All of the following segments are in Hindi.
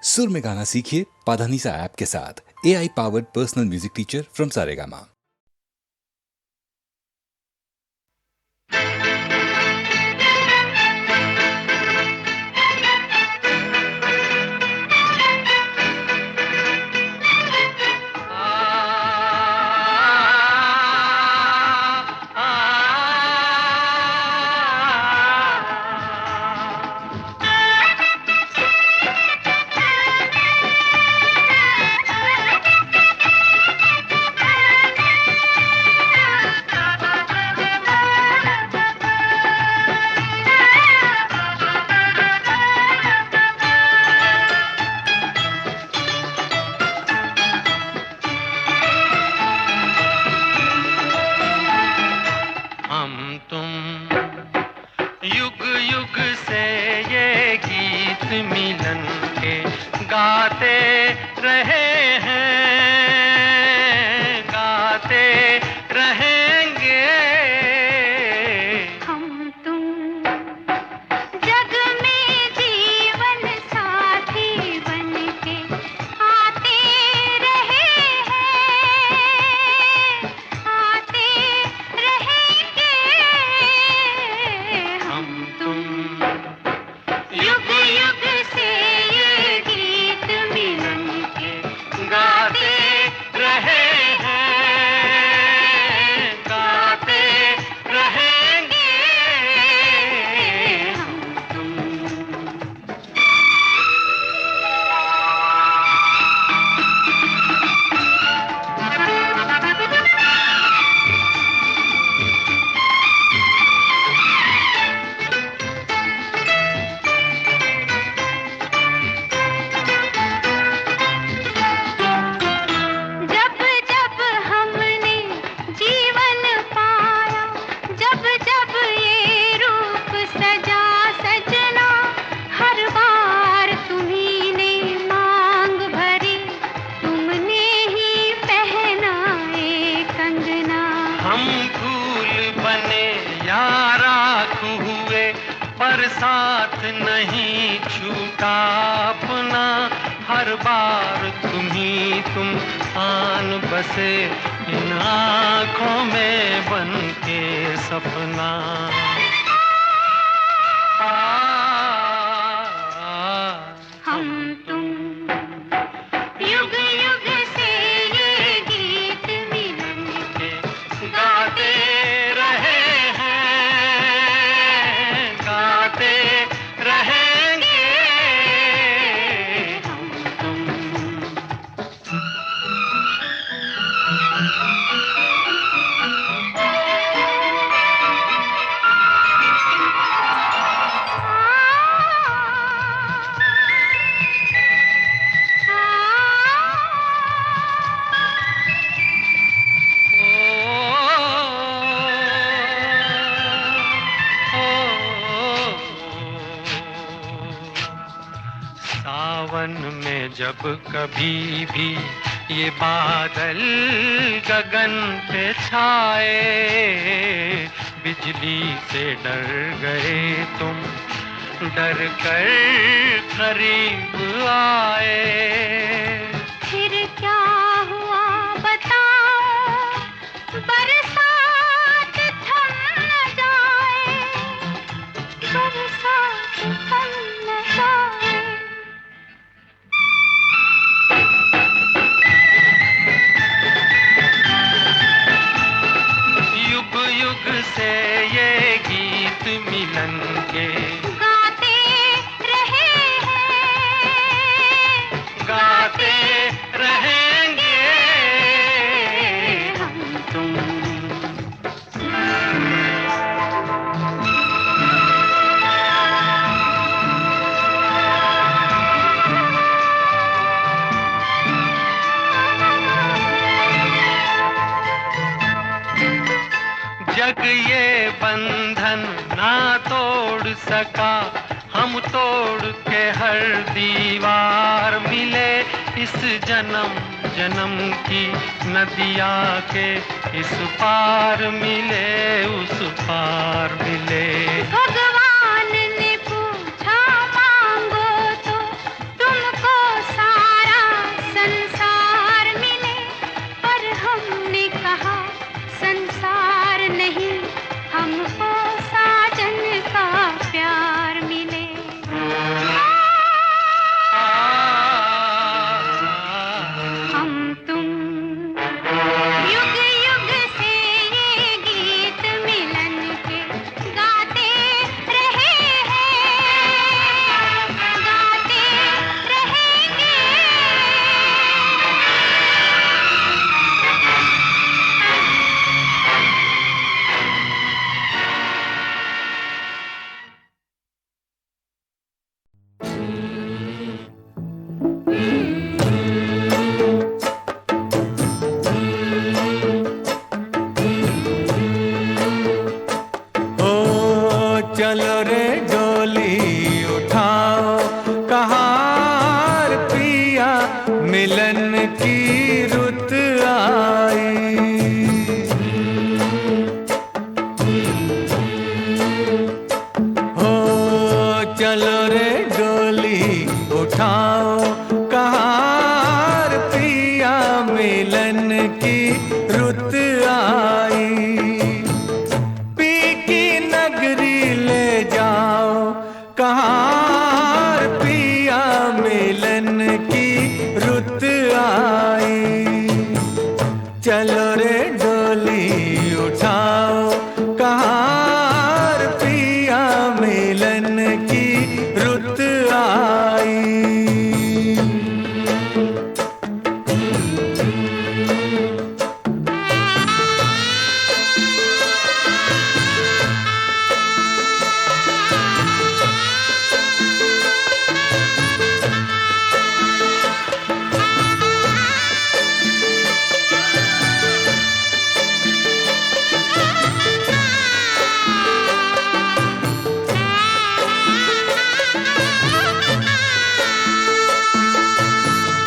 सुर में गाना सीखिए पाधानीसा ऐप के साथ। AI powered personal music teacher from Saregama. युग युग से ये गीत मिलन के गाते रहे हैं, गाते रहेंगे। हम तुम जग में जीवन साथी बनके आते रहे हैं, आते रहेंगे। हम तुम युग युग से ये गीत मिलन के गाते रहे हैं, गाते रहेंगे। हम तुम जब जब हमने जीवन पाया, जब जब ये रूप सजा सजना, हर बार तुम्ही ने मांग भरी, तुमने ही पहनाए कंगना। हम फूल बने या राख हुए, पर साथ नहीं छूटा अपना। हर बार तुम आन बसे इन आँखों में बन के सपना। हम तुम युग युग से ये गीत मिलन के गाते रहे हैं, गाते रहेंगे। हम तुम सावन में जब कभी भी ये बादल गगन पे छाए, बिजली से डर गए तुम, डर कर करीब आए। फिर क्या हुआ बताओ, बरसात थम न जाए, बरसात थम न जाए। युग युग से ये गीत मिलन के गाते रहे हैं, गाते रहेंगे। हम तुम जग ये बंधन ना तोड़ सका, हम तोड़ के हर दीवार मिले। इस जन्म जन्म की नदिया के इस पार मिले, उस पार मिले। भगवान ने पूछा मांगो तो तुमको की रुत आई। हो चलो रे डोली उठाओ कहार, पिया मिलन की रुत आई। पी की नगरी ले जाओ कहार, पिया मिलन की रुत आई। चलो रे डोली उठाओ कहार, पिया मिलन की रुत आई।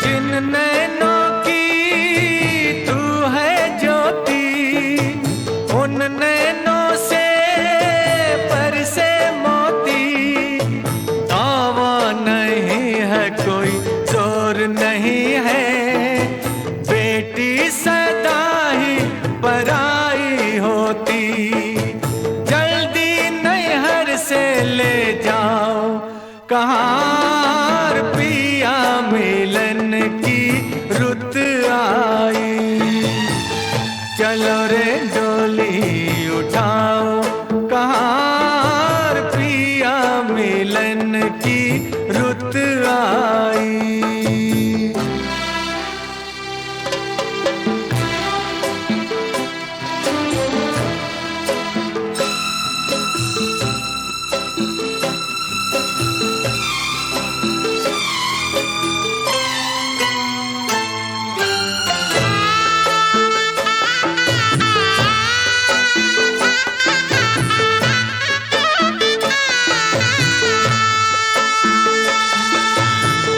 जिन नैनों की तू है ज्योति, उन नैनों से बरसे मोती। दावा नहीं है कोई जोर नहीं है, बेटी सदा ही पराई होती। जल्दी नैहर से ले जाओ कहार, पिया मिलन की रुत आई। चलो रे डोली उठाओ कहार, पिया मिलन की रुत आई।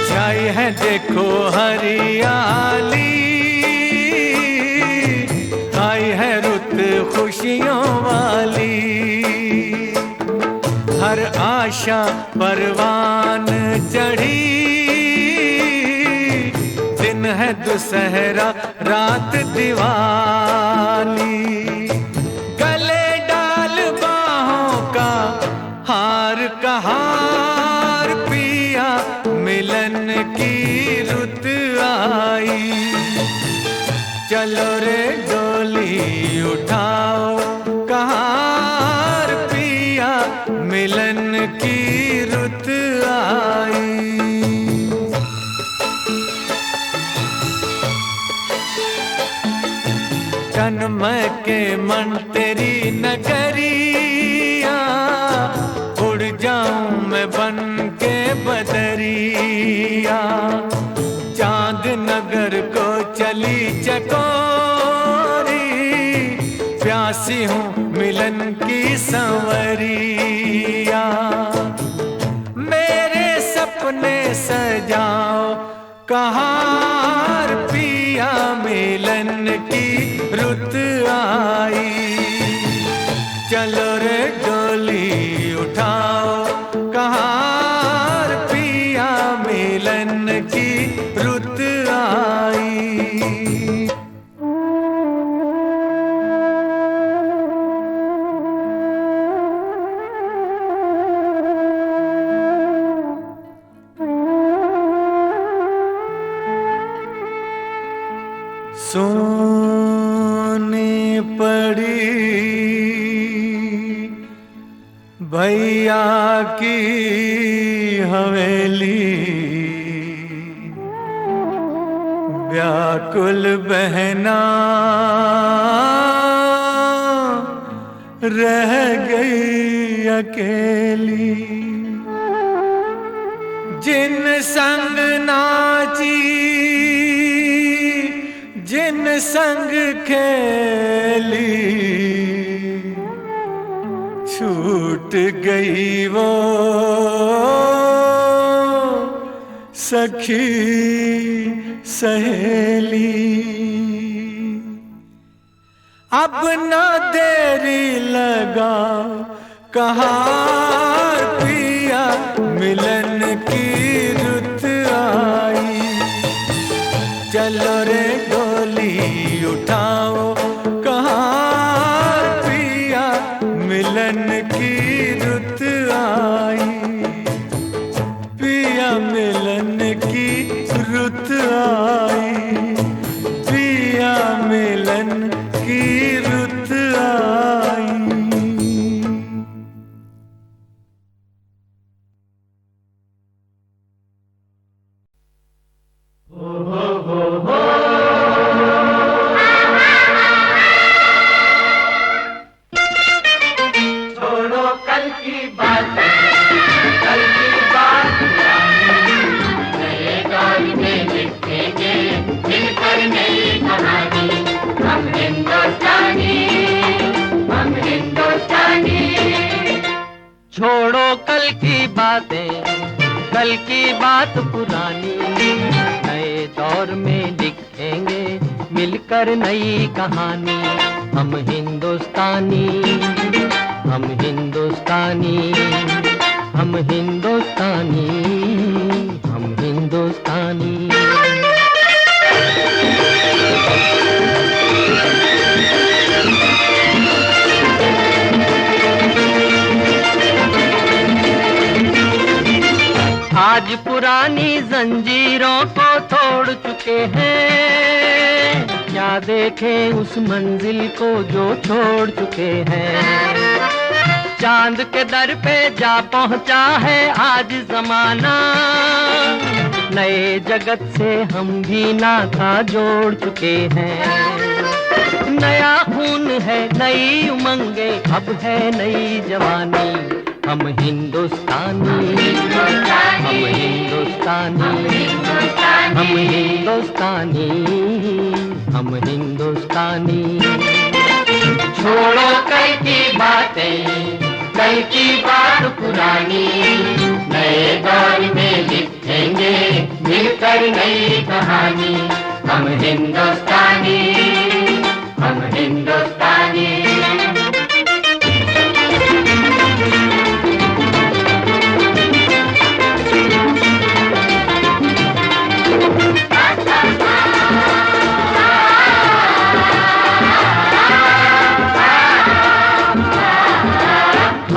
छाई है देखो हरियाली, आई है रुत खुशियों वाली। हर आशा परवान चढ़ी, दिन है दुसहरा रात दिवाली। गले डाल बाहों का हार कहार, पिया मिलन की रुत आई। चलो रे डोली उठाओ कहार, पिया मिलन की रुत आई। जन्म के मन तेरी नगरिया, उड़ जाऊं मैं बन के बदरिया। चांद नगर को चली चकोरी, प्यासी हूँ मिलन की संवरिया। मेरे सपने सजाओ कहार, पिया मिलन की रुत आई। चलो रे डोली उठाओ कहार, पिया मिलन की रुत आई। सोनी पड़ी भैया की हवेली, व्याकुल बहना रह गई अकेली। जिन संग नाची, जिन संग खेली, छूट गई वो सखी सहेली। अब न देरी लगा कहाँ पिया मिलन की रुत आई। चलो रे डोली उठाओ कहाँ पिया मिलन की रुत आई। पिया मिलन की रुत आई। पिया मिलन की रुत आई। छोड़ो कल की बात, कल की बात नए दौर में लिखेंगे मिलकर नई कहानी। हम हिंदुस्तानी, हम हिंदुस्तानी। छोड़ो कल की बातें, कल की बात पुरानी। नए दौर में लिखेंगे मिलकर नई कहानी। हम हिंदुस्तानी, हम हिंदुस्तानी, हम हिंदुस्तानी, हम हिंदुस्तानी। आज पुरानी जंजीरों को तोड़ चुके हैं। क्या देखें उस मंजिल को जो छोड़ चुके हैं। चांद के दर पे जा पहुंचा है आज जमाना। नए जगत से हम भी नाता जोड़ चुके हैं। नया खून है, नई उमंगे, अब है नई जवानी। हम हिंदुस्तानी, हम हिंदुस्तानी, हम हिंदुस्तानी, हम हिंदुस्तानी। छोड़ो कल की बातें, कल की बात पुरानी। नए दौर में लिखेंगे मिलकर नई कहानी। हम हिंदुस्तानी, हम हिंदुस्तानी।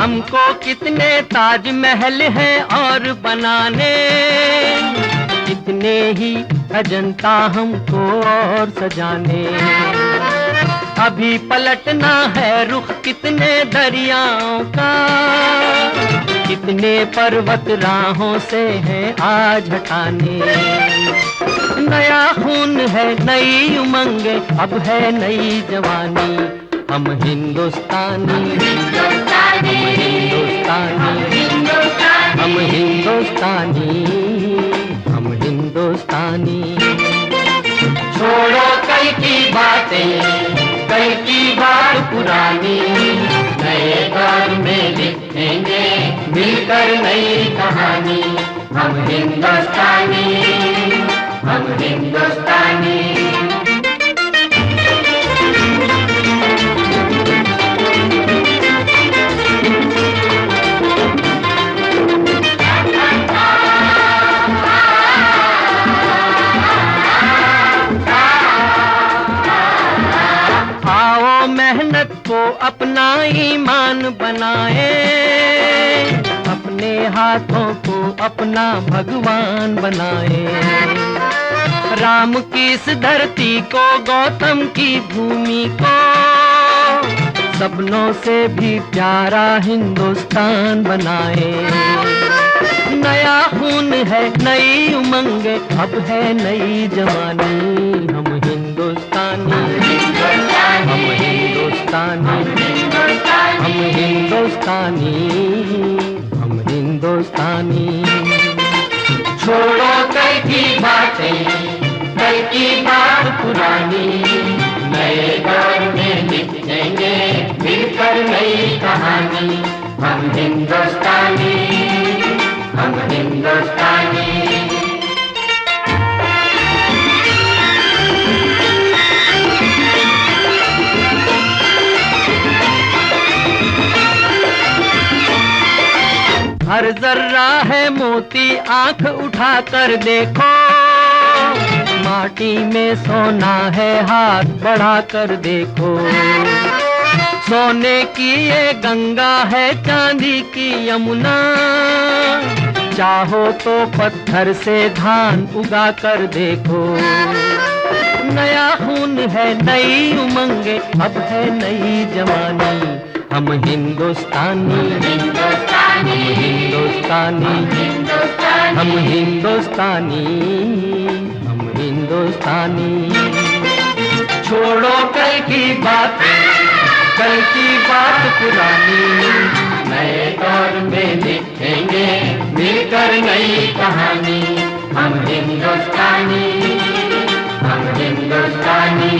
हमको कितने ताजमहल हैं और बनाने। कितने ही अजंता हमको और सजाने। अभी पलटना है रुख कितने दरियाओं का। कितने पर्वत राहों से हैं आज हटाने। नया खून है, नई उमंगे, अब है नई जवानी। हम हिंदुस्तानी, हम हिंदुस्तानी, हम हिंदुस्तानी, हम हिंदुस्तानी। छोड़ो कल की बातें, कल की बात पुरानी। नए दौर में लिखेंगे मिलकर नई कहानी। हम हिंदुस्तानी, हम हिंदुस्तानी। मेहनत को अपना ईमान बनाए। अपने हाथों को अपना भगवान बनाए। राम की इस धरती को, गौतम की भूमि को, सपनों से भी प्यारा हिंदुस्तान बनाए। नया खून है, नई उमंगे, अब है नई जवानी। हम हिंदुस्तानी, हम हिंदुस्तानी, हम हिंदुस्तानी, हम हिंदुस्तानी। छोड़ो कल की बातें, कल की बात पुरानी। नए दौर में लिखेंगे मिलकर नई कहानी। हम हिंदुस्तानी, हम हिंदुस्तानी। हर जर्रा है मोती, आंख उठा कर देखो, माटी में सोना है, हाथ बढ़ा कर देखो। सोने की ये गंगा है, चांदी की यमुना, चाहो तो पत्थर से धान उगा कर देखो। नया खून है, नई उमंगे, अब है नई जवानी। हम हिंदुस्तानी, हिंदुस्तानी, हिंदुस्तानी, हम हिंदुस्तानी, हम हिंदुस्तानी। छोड़ो कल की बात, कल की बात पुरानी, नए दौर में लिखेंगे मिलकर नई कहानी। हम हिंदुस्तानी, हम हिंदुस्तानी,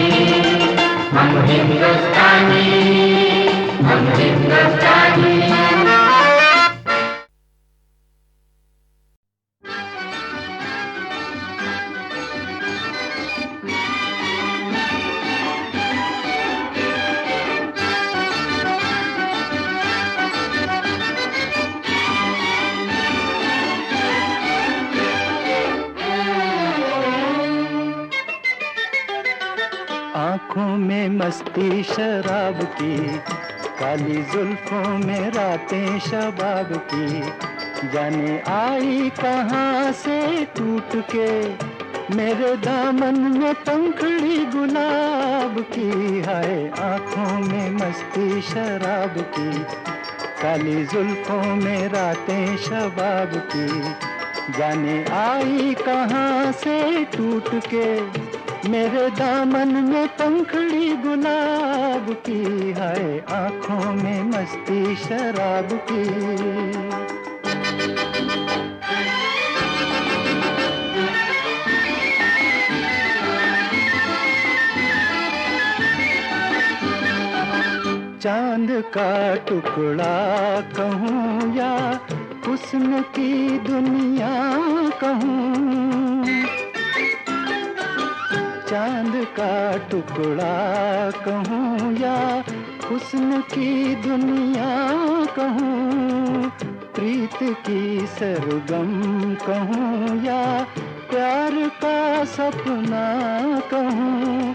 हम हिंदुस्तानी, हम हिंदुस्तानी। आँखों में मस्ती शराब की, काली जुल्फों में रातें शबाब की, जाने आई कहाँ से टूट के मेरे दामन में पंखड़ी गुलाब की। हाय आँखों में मस्ती शराब की, काली जुल्फों में रातें शबाब की, जाने आई कहाँ से टूट के मेरे दामन में पंखड़ी गुलाब की। हाय आँखों में मस्ती शराब की। चांद का टुकड़ा कहूँ या हुस्न की दुनिया कहूँ, चांद का टुकड़ा कहूँ या हुस्न की दुनिया कहूँ, प्रीत की सरगम कहूँ या प्यार का सपना कहूँ,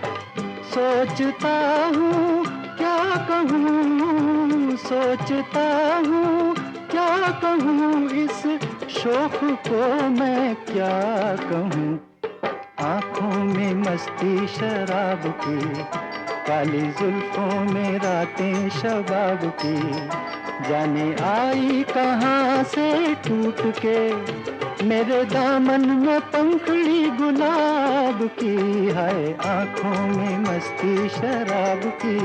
सोचता हूँ क्या कहूँ, सोचता हूँ क्या कहूँ, इस शोक को मैं क्या कहूँ। आँखों में मस्ती शराब की, काली जुल्फों में रातें शबाब की, जाने आई कहाँ से टूट के मेरे दामन में पंखड़ी गुलाब की। हाय आँखों में मस्ती शराब की।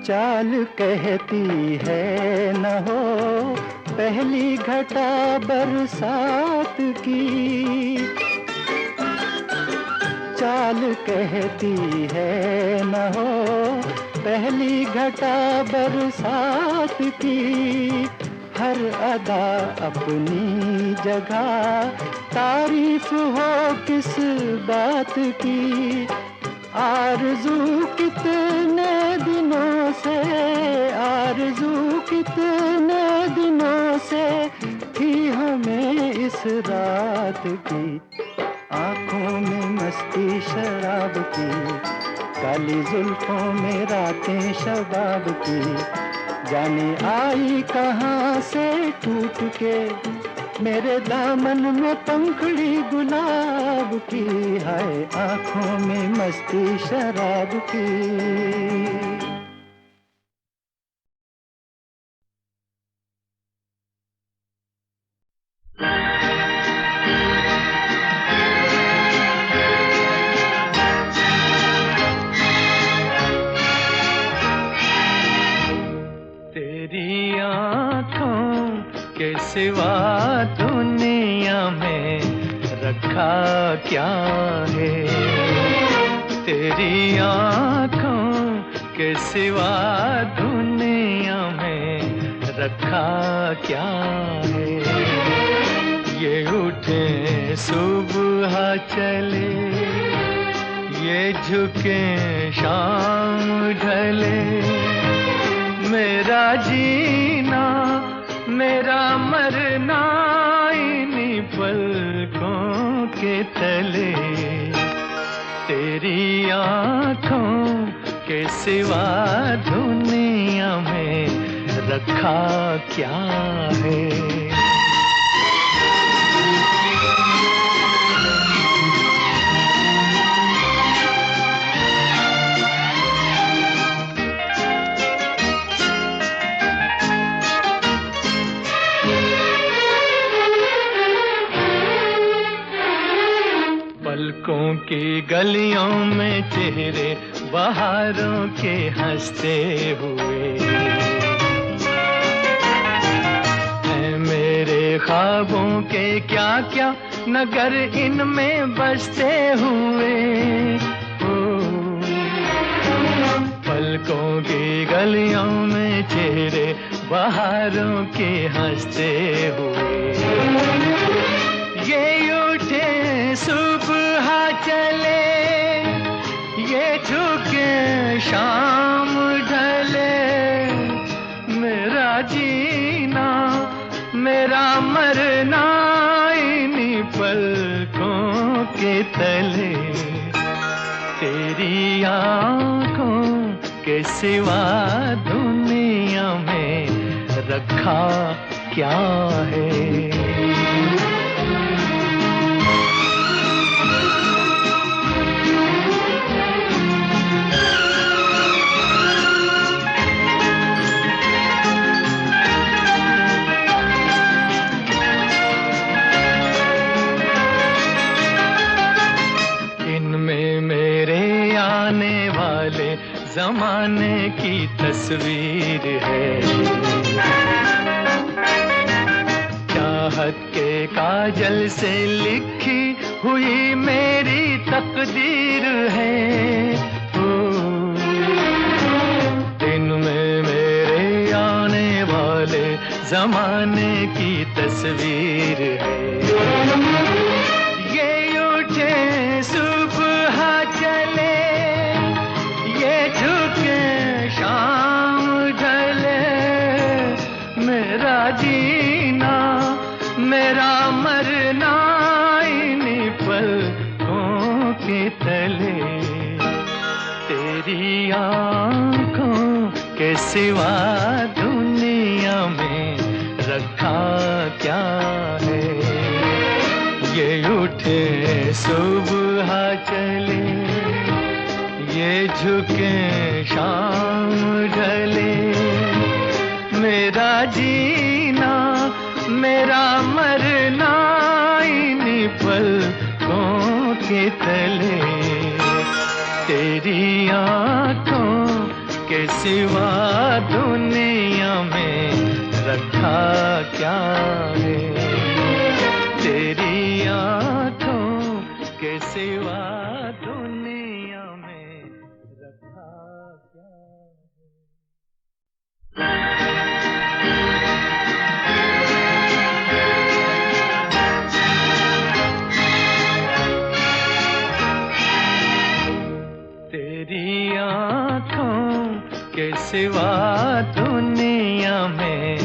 चाल कहती है न हो पहली घटा बरसात की, चाल कहती है न हो पहली घटा बरसात की, हर अदा अपनी जगह तारीफ हो किस बात की। आरज़ू कितने दिनों से, आरज़ू कितने दिनों से थी हमें इस रात की। आँखों में मस्ती शराब की, काली जुल्फों में रातें शबाब की, जाने आई कहाँ से टूट के मेरे दामन में पंखड़ी गुलाब की। हाय आँखों में मस्ती शराब की। तेरी आँखों के सिवा दुनिया में रखा क्या है, तेरी आँखों के सिवा दुनिया में रखा क्या है। ये उठे सुबह चले, ये झुके शाम ढले, मेरा जीना मेरा मरना इन्हीं पलकों के तले। तेरी आँखों के सिवा दुनिया में रखा क्या है। पलकों की गलियों में चेहरे बहारों के हंसते हुए हैं, मेरे ख्वाबों के क्या क्या नगर इनमें बसते हुए। पलकों की गलियों में चेहरे बहारों के हंसते हुए, ये उठे सुबह चले, ये झुके शाम ढले, मेरा जीना मेरा मरना इन्हीं पलकों के तले। तेरी आँखों के सिवा दुनिया में रखा क्या है। ज़माने की तस्वीर है, चाहत के काजल से लिखी हुई मेरी तकदीर है। दिन में मेरे आने वाले ज़माने की तस्वीर है, ये उठे सुबह चले, शाम ढले, मेरा जीना मेरा मरना इन्हीं पलकों के तले। तेरी आँखों के सिवा दुनिया में रखा क्या है। ये उठे सुबह चले, ये झुके शाम ढले, मेरा जीना मेरा मरना इन्हीं पलकों के तले। तेरी आँखों के सिवा दुनिया में रखा क्या है। तेरी आँखों के सिवा दुनिया में रखा क्या है। तेरी आँखों के सिवा दुनिया में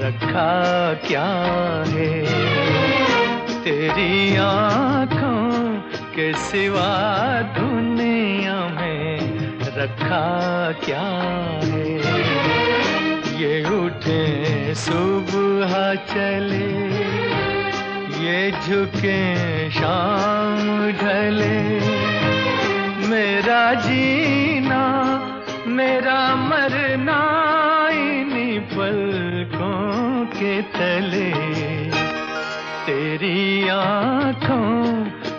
रखा क्या है। तेरी आँखों के सिवा दुनिया में रखा क्या है। ये उठे सुबह चले, ये झुके शाम ढले, मेरा जीना मेरा मरना इन्हीं पलकों के तले। तेरी आँखों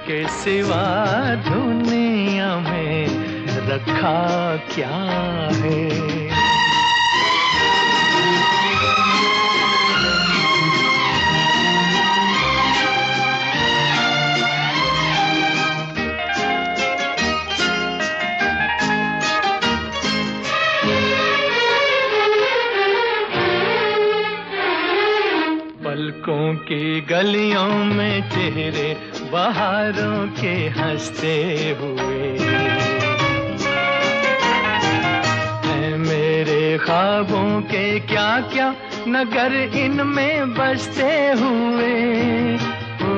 के सिवा दुनिया में रखा क्या है। पलकों की गलियों में चेहरे बहारों के हंसते हुए हैं मेरे ख्वाबों के क्या क्या नगर इनमें बसते हुए हो।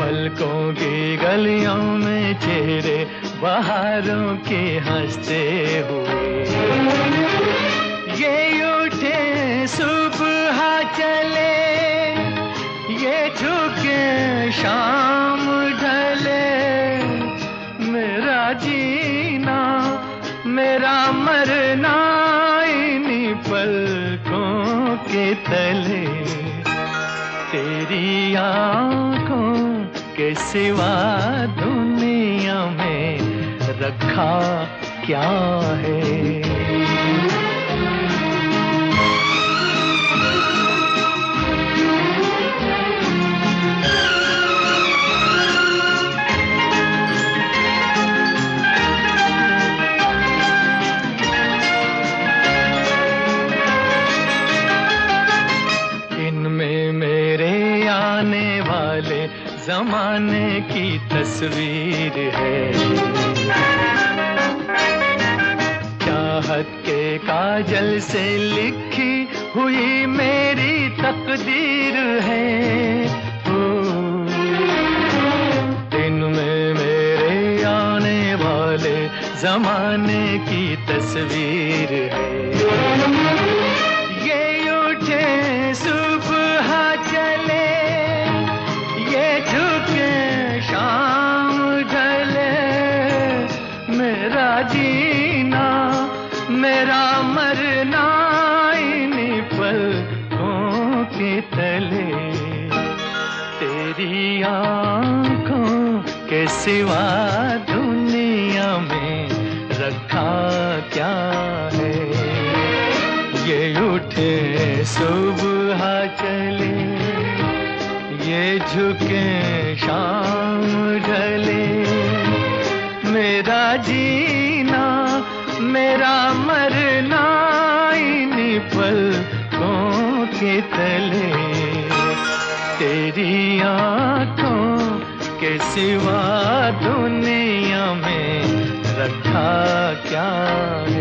पलकों की गलियों में चेहरे बहारों के हंसते हुए ये उठे सुबह चले ये झुके शाम ढले मेरा जीना मेरा मरना इन्हीं पलकों के तले तेरी आंखों के सिवा दुनिया में रखा क्या है। इनमें मेरे आने वाले जमाने की तस्वीर है चाहत के काजल से लिखी हुई मेरी तकदीर है ओ, दिन में मेरे आने वाले जमाने की तस्वीर है ये उठे सुबह चले ये झुके शाम ढले मेरा जीना मेरा मरना इन्हीं पलकों के तले तेरी आंखों के सिवा दुनिया में रखा क्या है। ये उठे सुबह चले ये झुके शाम ढले मेरा जीना मेरा मरना इन्हीं पलकों के तले तेरी आंखों के सिवा दुनिया में रखा क्या है।